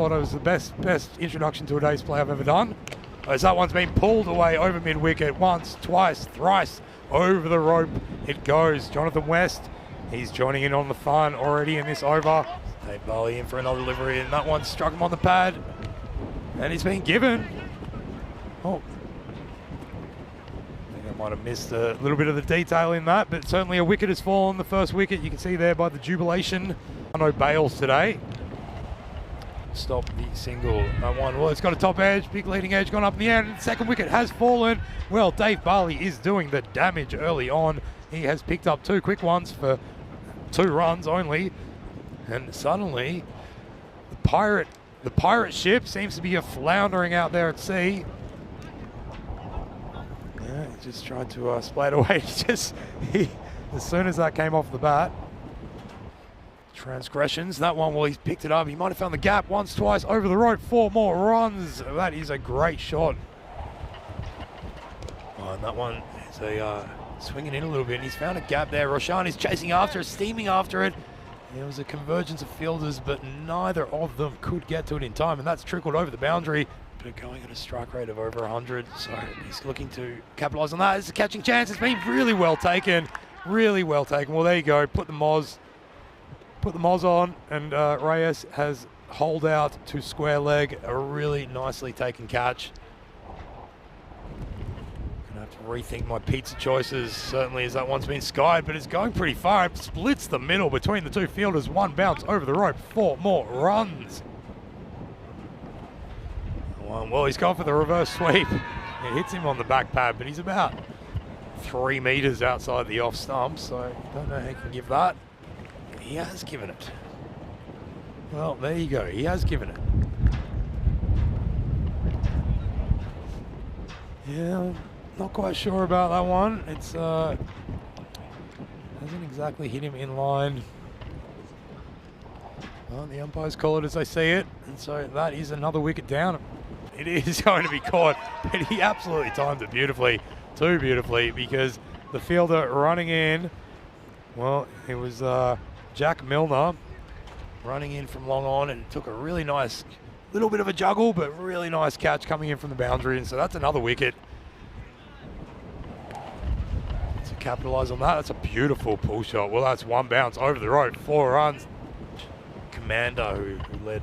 thought it was the best introduction to a day's play I've ever done. As that one's been pulled away over mid-wicket once, twice, thrice, over the rope it goes. Jonathan West, he's joining in on the fun already in this over. Dave Barley in for another delivery, and that one struck him on the pad. And he's been given. Oh. I think I might have missed a little bit of the detail in that, but certainly a wicket has fallen. The first wicket, you can see there by the jubilation. No bails today. Stop the single. That one, well, it's got a top edge, big leading edge gone up in the air, and the second wicket has fallen. Well, Dave Barley is doing the damage early on. He has picked up 2 quick ones for 2 runs only. And suddenly, the pirate ship seems to be floundering out there at sea. Yeah, he just tried to splat away. As soon as that came off the bat. Transgressions, that one, well, he's picked it up. He might have found the gap once, twice, over the rope, 4 more runs. That is a great shot. Oh, and that one is swinging in a little bit, and he's found a gap there. Roshan is chasing after it, steaming after it. There was a convergence of fielders, but neither of them could get to it in time, and that's trickled over the boundary. But going at a strike rate of over 100, so he's looking to capitalise on that. It's a catching chance. It's been really well taken, really well taken. Well, there you go. Put the Moz on, and Reyes has holed out to square leg. A really nicely taken catch. Gonna have to rethink my pizza choices, certainly, as that one's been skied, but it's going pretty far. It splits the middle between the 2 fielders. 1 bounce over the rope, 4 more runs. Well, he's gone for the reverse sweep. It hits him on the back pad, but he's about 3 meters outside the off stump, so I don't know how he can give that. He has given it. Well, there you go. He has given it. Yeah, I'm not quite sure about that one. It's hasn't exactly hit him in line. Well, the umpires call it as they see it, and so that is another wicket down. It is going to be caught, but he absolutely timed it beautifully, too beautifully, because the fielder running in, well, it was Jack Milner running in from long on, and took a really nice, little bit of a juggle, but really nice catch coming in from the boundary, and so that's another wicket. To capitalise on that, that's a beautiful pull shot. Well, that's 1 bounce over the rope, 4 runs. Commander, who led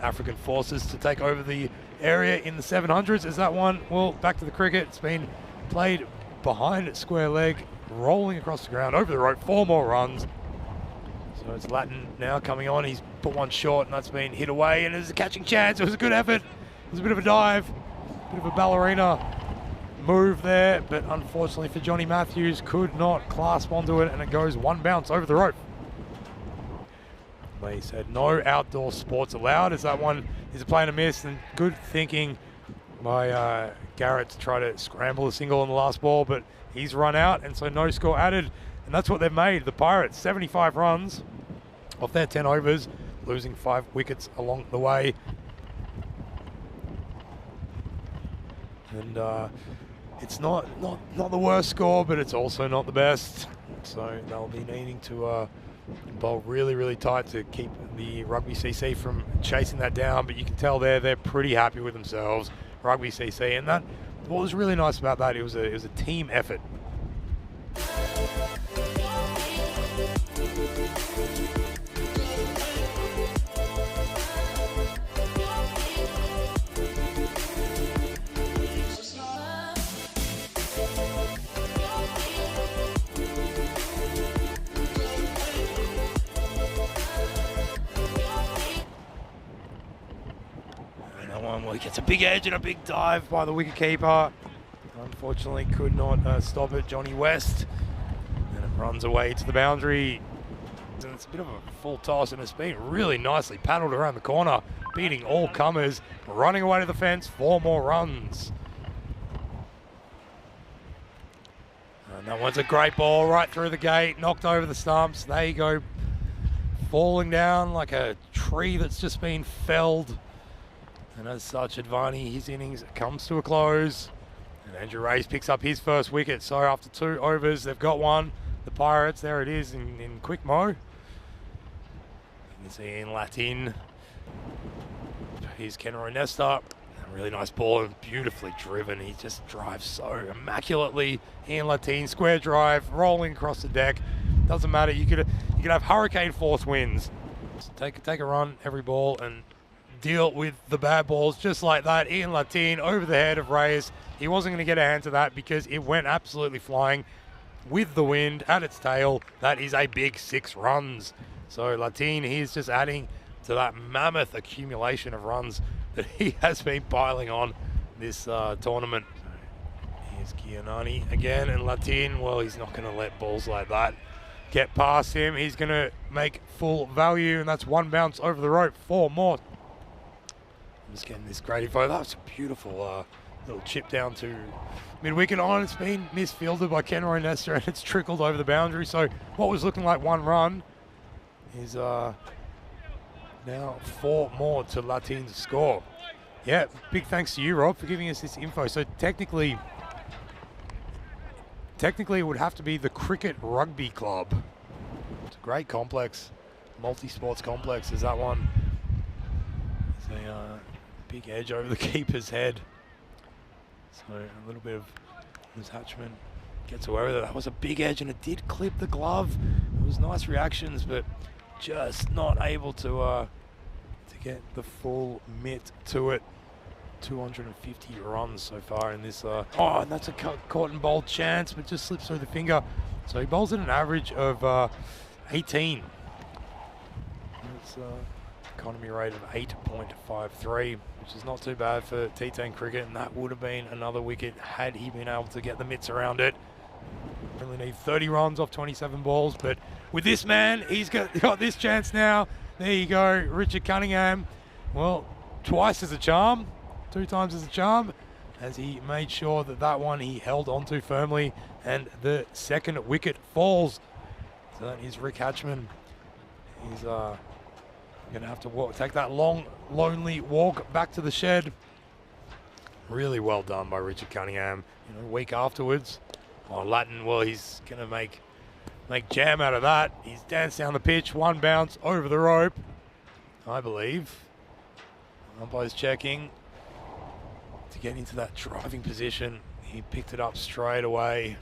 African forces to take over the area in the 700s, is that one. Well, back to the cricket. It's been played behind square leg, rolling across the ground, over the rope, 4 more runs. So it's Latin now coming on. He's put one short, and that's been hit away, and there's a catching chance. It was a good effort. It was a bit of a dive, bit of a ballerina move there, but unfortunately for Johnny Matthews, could not clasp onto it, and it goes 1 bounce over the rope. They said no outdoor sports allowed, as that one is a play and a miss, and good thinking by Garrett to try to scramble a single on the last ball, but he's run out, and so no score added, and that's what they've made. The Pirates, 75 runs off their 10 overs, losing 5 wickets along the way. And it's not the worst score, but it's also not the best, so they'll be needing to bowl really, really tight to keep the Rugby CC from chasing that down, but you can tell they're pretty happy with themselves, Rugby CC, and that what was really nice about that, it was a team effort. Well, he gets a big edge and a big dive by the wicketkeeper. Unfortunately, could not stop it, Johnny West. And it runs away to the boundary. And it's a bit of a full toss, and it's been really nicely paddled around the corner, beating all comers, running away to the fence, 4 more runs. And that one's a great ball right through the gate, knocked over the stumps. There you go, falling down like a tree that's just been felled. And as such, Advani, his innings comes to a close. And Andrew Race picks up his first wicket. So after 2 overs, they've got one. The Pirates, there it is in quick mo. You can see in Latin. Here's Kenroy Nesta. Really nice ball and beautifully driven. He just drives so immaculately. Ian Latine, square drive, rolling across the deck. Doesn't matter. You could have hurricane force winds. Just take a run every ball and deal with the bad balls just like that. Ian Latine over the head of Reyes. He wasn't going to get a hand to that because it went absolutely flying with the wind at its tail. That is a big 6 runs. So Latine, he's just adding to that mammoth accumulation of runs that he has been piling on this tournament. Here's Giannani again, and Latine, well, he's not going to let balls like that get past him. He's going to make full value, and that's 1 bounce over the rope, 4 more. I'm just getting this great info. That was a beautiful little chip down to mid-wicket on. It's been misfielded by Kenroy Nesta, and it's trickled over the boundary. So what was looking like 1 run is now 4 more to Latine's score. Yeah, big thanks to you, Rob, for giving us this info. So technically it would have to be the Cricket Rugby Club. It's a great complex, multi-sports complex. Is that one? There's a big edge over the keeper's head. So a little bit of mishatchment gets away with it. That was a big edge, and it did clip the glove. It was nice reactions, but just not able to get the full mitt to it. 250 runs so far in this. Oh, and that's a caught and bowled chance, but just slips through the finger. So he bowls at an average of 18. That's economy rate of 8.53, which is not too bad for T10 cricket, and that would have been another wicket had he been able to get the mitts around it. Only need 30 runs off 27 balls, but with this man, he's got this chance now. There you go, Richard Cunningham. Well, twice as a charm, 2 times as a charm, as he made sure that that one he held onto firmly, and the second wicket falls. So that is Rick Hatchman. He's going to have to take that long, lonely walk back to the shed. Really well done by Richard Cunningham. You know, a week afterwards, Latin, well, he's going to make jam out of that. He's danced down the pitch, 1 bounce over the rope, I believe. Umpire's checking to get into that driving position. He picked it up straight away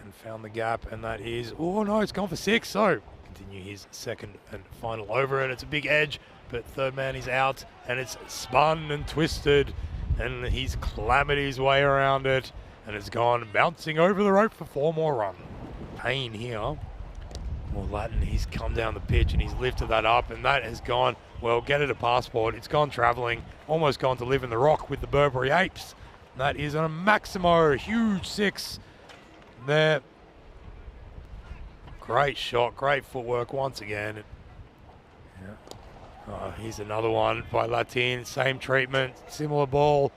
and found the gap, and that is, oh no, it's gone for 6. So continue his second and final over, and it's a big edge, but third man is out, and it's spun and twisted, and he's clambered his way around it, and it's gone bouncing over the rope for 4 more runs. Payne here. Well, Latin, he's come down the pitch and he's lifted that up, and that has gone, well, get it a passport. It's gone travelling, almost gone to live in the rock with the Burberry Apes. And that is a Maximo, huge 6 there. Great shot, great footwork once again. Yeah. Here's another one by Latine, same treatment, similar ball.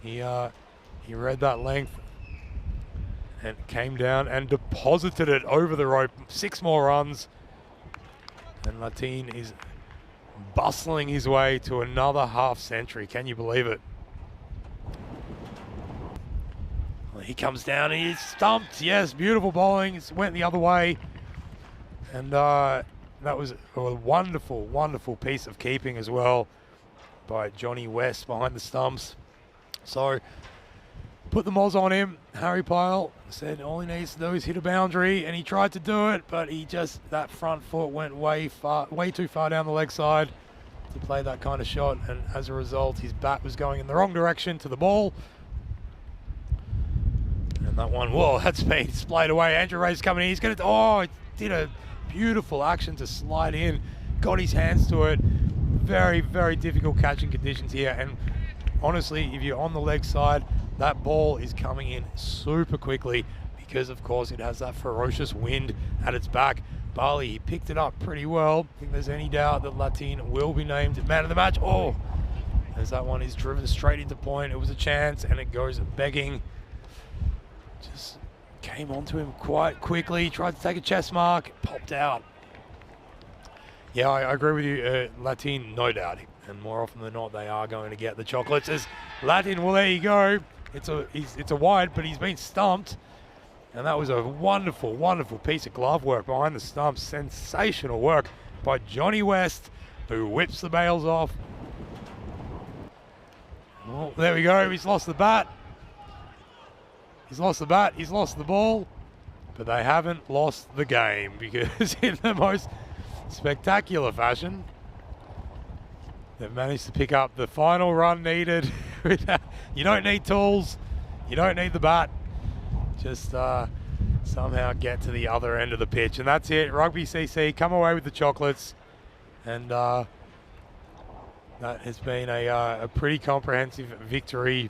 He read that length and came down and deposited it over the rope. 6 more runs, and Latine is bustling his way to another half century. Can you believe it? Well, he comes down and he's stumped. Yes, beautiful bowling. It went the other way, and that was a wonderful, wonderful piece of keeping as well by Johnny West behind the stumps. So put the moz on him. Harry Pyle said all he needs to do is hit a boundary, and he tried to do it, but that front foot went way too far down the leg side to play that kind of shot, and as a result, his bat was going in the wrong direction to the ball. And that one, whoa, that's been splayed away. Andrew Ray's coming in. He's going to, he did a beautiful action to slide in, got his hands to it. Very, very difficult catching conditions here, and honestly, if you're on the leg side, that ball is coming in super quickly because, of course, it has that ferocious wind at its back. Bali, he picked it up pretty well. I think there's any doubt that Latine will be named man of the match. Oh, as that one is driven straight into point. It was a chance, and it goes begging. Just came onto him quite quickly. Tried to take a chest mark, popped out. Yeah, I agree with you. Latine, no doubt. And more often than not, they are going to get the chocolates. As Latine, well, there you go. It's a wide, but he's been stumped. And that was a wonderful, wonderful piece of glove work behind the stumps. Sensational work by Johnny West, who whips the bails off. Well, there we go. He's lost the bat. He's lost the bat. He's lost the ball. But they haven't lost the game, because in the most spectacular fashion, they've managed to pick up the final run needed. You don't need tools. You don't need the bat. Just somehow get to the other end of the pitch. And that's it. Rugby CC come away with the chocolates. And that has been a pretty comprehensive victory